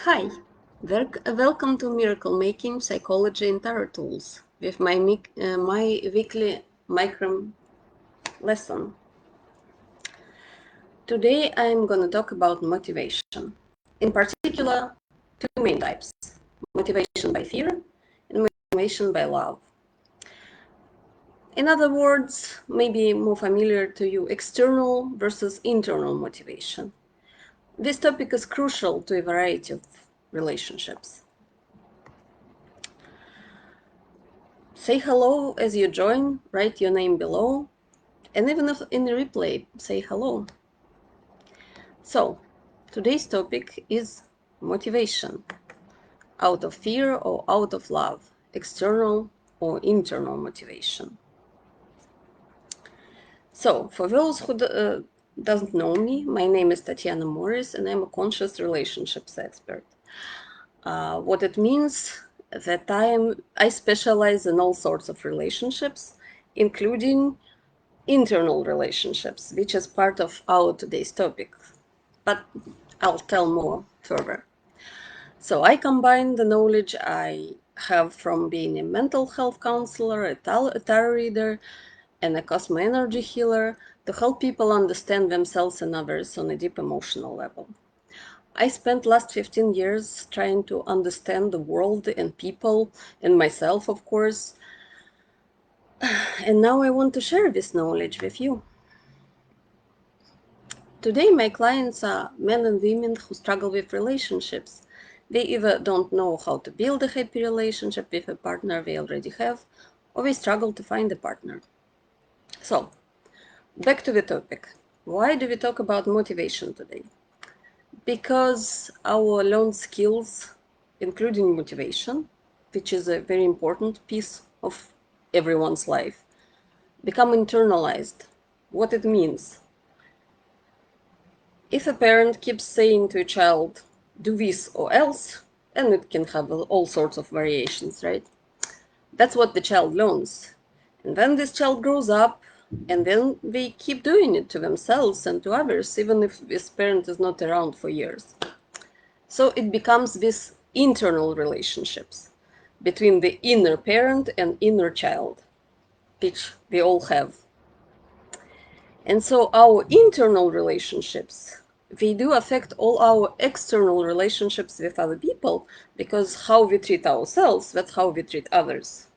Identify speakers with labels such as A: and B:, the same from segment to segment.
A: Hi, welcome to Miracle Making Psychology and Tarot Tools with my weekly micro lesson. Today I'm going to talk about motivation. In particular, two main types: motivation by fear and motivation by love. In other words, maybe more familiar to you, external versus internal motivation. This topic is crucial to a variety of relationships. Say hello as you join, write your name below, and even if in the replay, say hello. So, today's topic is motivation. Out of fear or out of love, external or internal motivation. So, for those who doesn't know me, my name is Tatiana Morris and I'm a conscious relationships expert. What it means that I specialize in all sorts of relationships, including internal relationships, which is part of our today's topic, but I'll tell more further. So I combine the knowledge I have from being a mental health counselor, a tarot reader, and a cosmo energy healer to help people understand themselves and others on a deep emotional level. I spent last 15 years trying to understand the world and people and myself, of course, and now I want to share this knowledge with you. Today, my clients are men and women who struggle with relationships. They either don't know how to build a happy relationship with a partner they already have, or they struggle to find a partner. So, back to the topic. Why do we talk about motivation today? Because our learned skills, including motivation, which is a very important piece of everyone's life, become internalized. What it means. If a parent keeps saying to a child, do this or else, and it can have all sorts of variations, right? That's what the child learns. And then this child grows up, and then they keep doing it to themselves and to others, even if this parent is not around for years. So it becomes these internal relationships between the inner parent and inner child, which we all have. And so our internal relationships, they do affect all our external relationships with other people, because how we treat ourselves, that's how we treat others.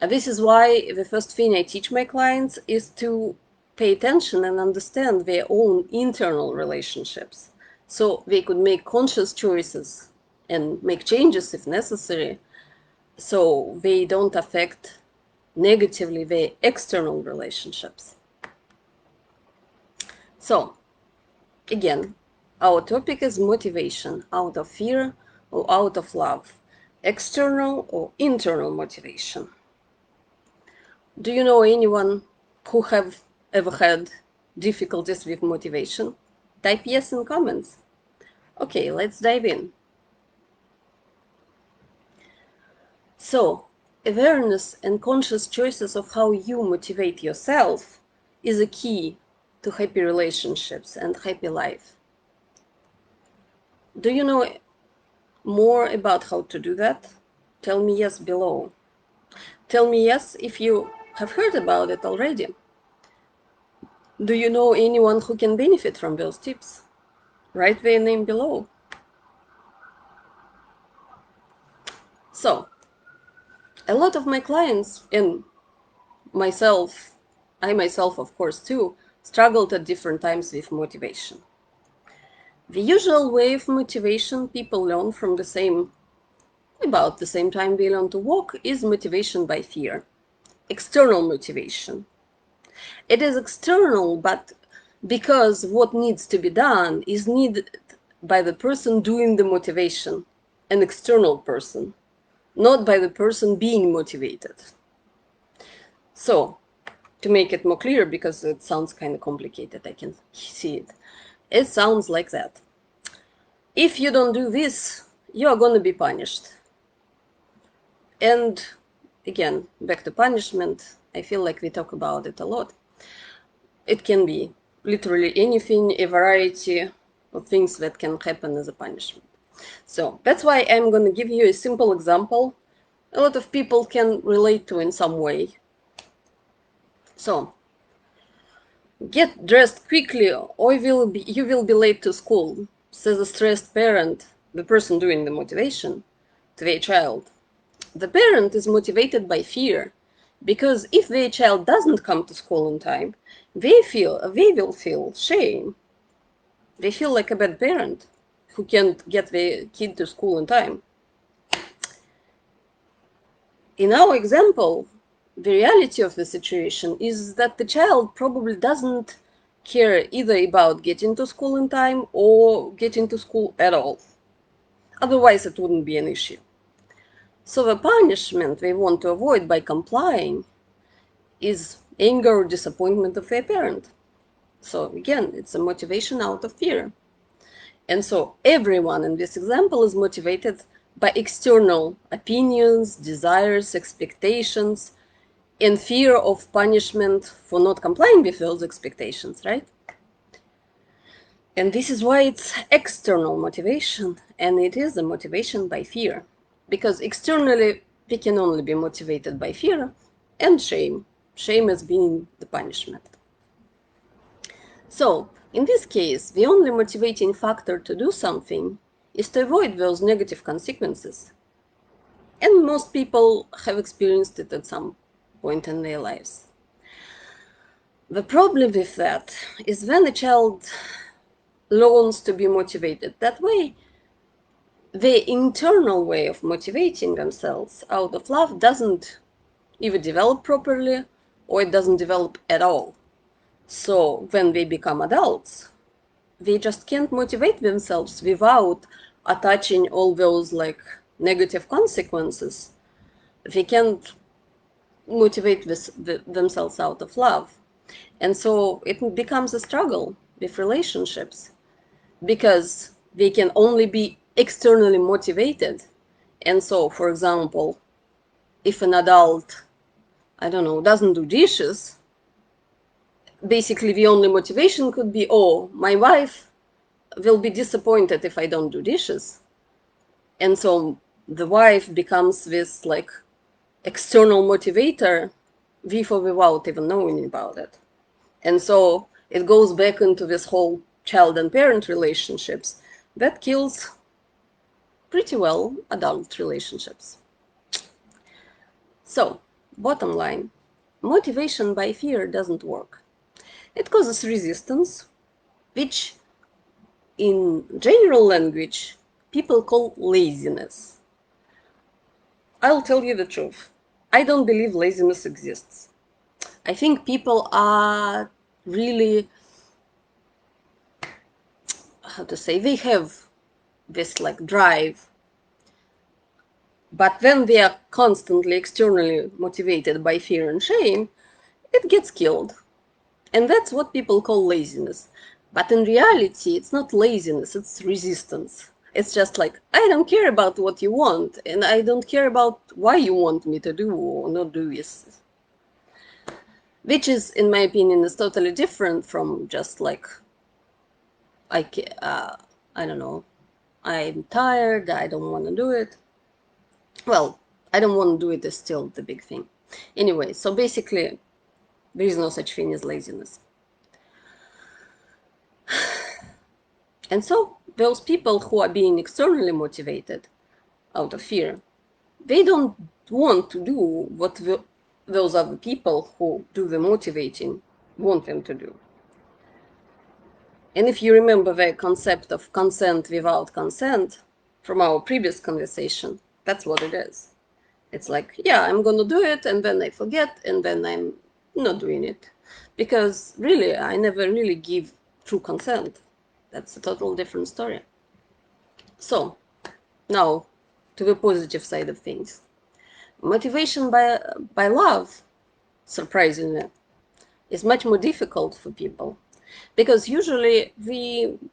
A: And this is why the first thing I teach my clients is to pay attention and understand their own internal relationships, so they could make conscious choices and make changes if necessary, so they don't affect negatively their external relationships. So, again, our topic is motivation, out of fear or out of love, external or internal motivation. Do you know anyone who have ever had difficulties with motivation? Type yes in comments. Okay, let's dive in. So, awareness and conscious choices of how you motivate yourself is a key to happy relationships and happy life. Do you know more about how to do that? Tell me yes below. Tell me yes if you have heard about it already. Do you know anyone who can benefit from those tips? Write their name below. So, a lot of my clients and I myself, of course, too, struggled at different times with motivation. The usual way of motivation people learn from about the same time they learn to walk is motivation by fear, external motivation. It is external, but because what needs to be done is needed by the person doing the motivation, an external person, not by the person being motivated. So, to make it more clear, because it sounds kind of complicated, I can see it. It sounds like that. If you don't do this, you are going to be punished. And again, back to punishment, I feel like we talk about it a lot. It can be literally anything, a variety of things that can happen as a punishment. So that's why I'm going to give you a simple example a lot of people can relate to in some way. So, get dressed quickly or you will be late to school, says a stressed parent, the person doing the motivation, to their child. The parent is motivated by fear, because if their child doesn't come to school on time, they will feel shame. They feel like a bad parent who can't get their kid to school on time. In our example, the reality of the situation is that the child probably doesn't care either about getting to school in time or getting to school at all. Otherwise, it wouldn't be an issue. So the punishment they want to avoid by complying is anger or disappointment of their parent. So again, it's a motivation out of fear. And so everyone in this example is motivated by external opinions, desires, expectations, and fear of punishment for not complying with those expectations, right? And this is why it's external motivation, and it is a motivation by fear. Because externally, we can only be motivated by fear and shame. Shame as being the punishment. So, in this case, the only motivating factor to do something is to avoid those negative consequences. And most people have experienced it at some point in their lives. The problem with that is when a child learns to be motivated that way, the internal way of motivating themselves out of love doesn't either develop properly or it doesn't develop at all. So when they become adults, they just can't motivate themselves without attaching all those like negative consequences. They can't motivate themselves out of love. And so it becomes a struggle with relationships because they can only be externally motivated. And so, for example, if an adult, I don't know, doesn't do dishes, basically the only motivation could be, oh, my wife will be disappointed if I don't do dishes. And so the wife becomes this like external motivator with or without even knowing about it. And so it goes back into this whole child and parent relationships that kills pretty well adult relationships. So, bottom line, motivation by fear doesn't work. It causes resistance, which in general language people call laziness. I'll tell you the truth. I don't believe laziness exists. I think people are really, how to say, they have this like drive, but when they are constantly externally motivated by fear and shame, it gets killed. And that's what people call laziness. But in reality, it's not laziness, it's resistance. It's just like, I don't care about what you want, and I don't care about why you want me to do or not do this. Which is, in my opinion, is totally different from just like, I don't know, I'm tired, I don't want to do it. Well, I don't want to do it is still the big thing. Anyway, so basically, there is no such thing as laziness. And so those people who are being externally motivated out of fear, they don't want to do what those other people who do the motivating want them to do. And if you remember the concept of consent without consent from our previous conversation, that's what it is. It's like, yeah, I'm going to do it, and then I forget, and then I'm not doing it. Because really, I never really give true consent. That's a total different story. So, now to the positive side of things. Motivation by love, surprisingly, is much more difficult for people because usually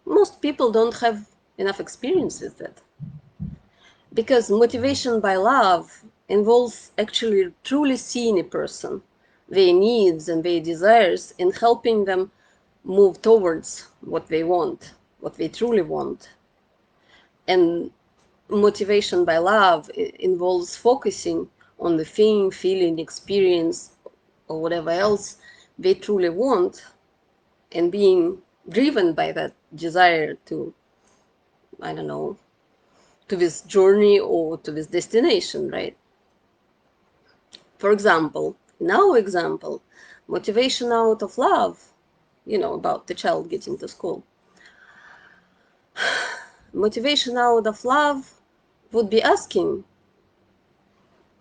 A: most people don't have enough experience with it. Because motivation by love involves actually truly seeing a person, their needs and their desires, and helping them move towards what they want, what they truly want. And motivation by love involves focusing on the thing, feeling, experience, or whatever else they truly want, and being driven by that desire to, I don't know, to this journey or to this destination, right? For example, in our example, motivation out of love, about the child getting to school. Motivation out of love would be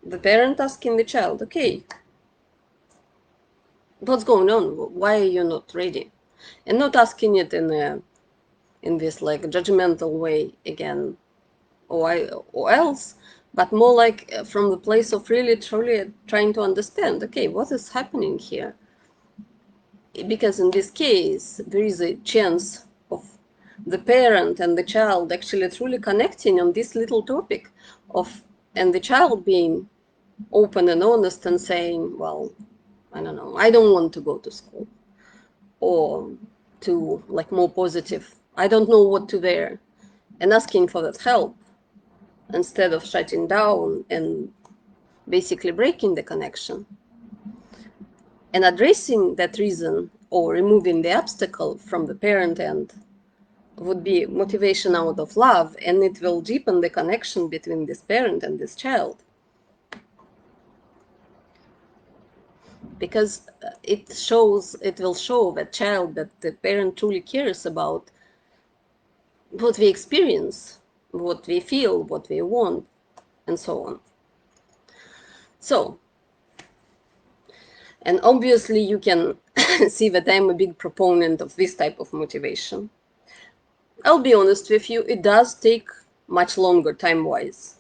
A: the parent asking the child, okay, what's going on? Why are you not ready? And not asking it in this like judgmental way again, or else, but more like from the place of really truly trying to understand, okay, what is happening here? Because in this case, there is a chance of the parent and the child actually truly connecting on this little topic of, and the child being open and honest and saying, well, I don't know, I don't want to go to school, or to like more positive, I don't know what to wear, and asking for that help instead of shutting down and basically breaking the connection. And addressing that reason or removing the obstacle from the parent end would be motivation out of love, and it will deepen the connection between this parent and this child. Because it will show that child that the parent truly cares about what we experience, what we feel, what we want, and so on. So, and obviously you can see that I'm a big proponent of this type of motivation. I'll be honest with you, it does take much longer time-wise.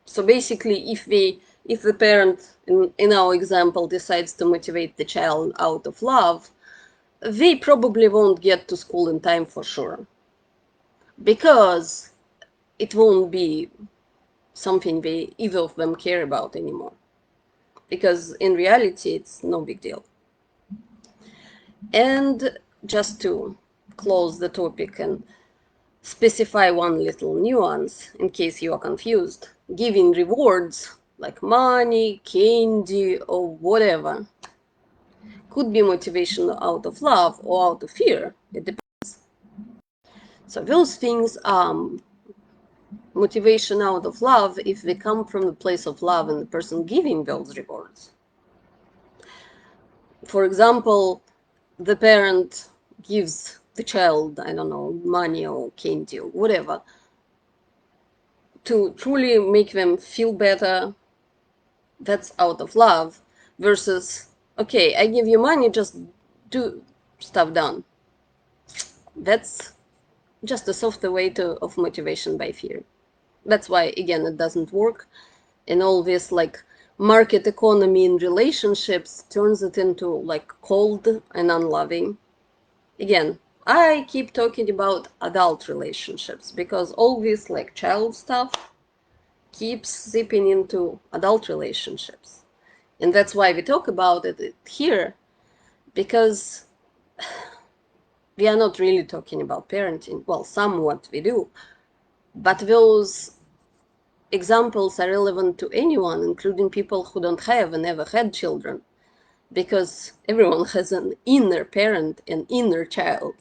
A: So basically, if the parent in our example decides to motivate the child out of love, they probably won't get to school in time for sure, because it won't be something either of them care about anymore. Because in reality, it's no big deal. And just to close the topic and specify one little nuance in case you are confused, giving rewards like money, candy, or whatever could be motivation out of love or out of fear. It depends. So those things are motivation out of love if they come from the place of love and the person giving those rewards. For example, the parent gives the child, I don't know, money or candy or whatever, to truly make them feel better. That's out of love, versus, okay, I give you money, just do stuff done. That's just a softer way of motivation by fear. That's why, again, it doesn't work. And all this like market economy in relationships turns it into like cold and unloving. Again, I keep talking about adult relationships because all this like child stuff keeps seeping into adult relationships. And that's why we talk about it here, because we are not really talking about parenting. Well, somewhat we do, but those examples are relevant to anyone, including people who don't have and never had children, because everyone has an inner parent and inner child.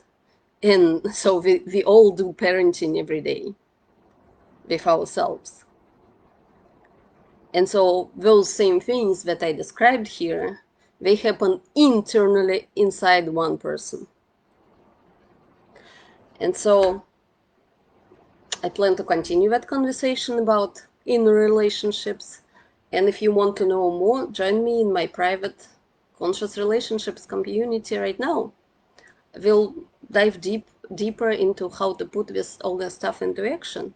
A: And so we all do parenting every day with ourselves. And so those same things that I described here, they happen internally inside one person. And so I plan to continue that conversation about inner relationships. And if you want to know more, join me in my private conscious relationships community right now. We'll dive deeper into how to put all this stuff into action.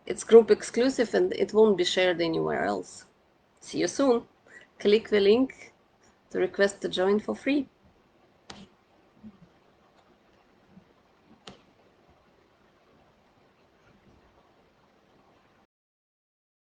A: It's group exclusive and it won't be shared anywhere else. See you soon. Click the link to request to join for free.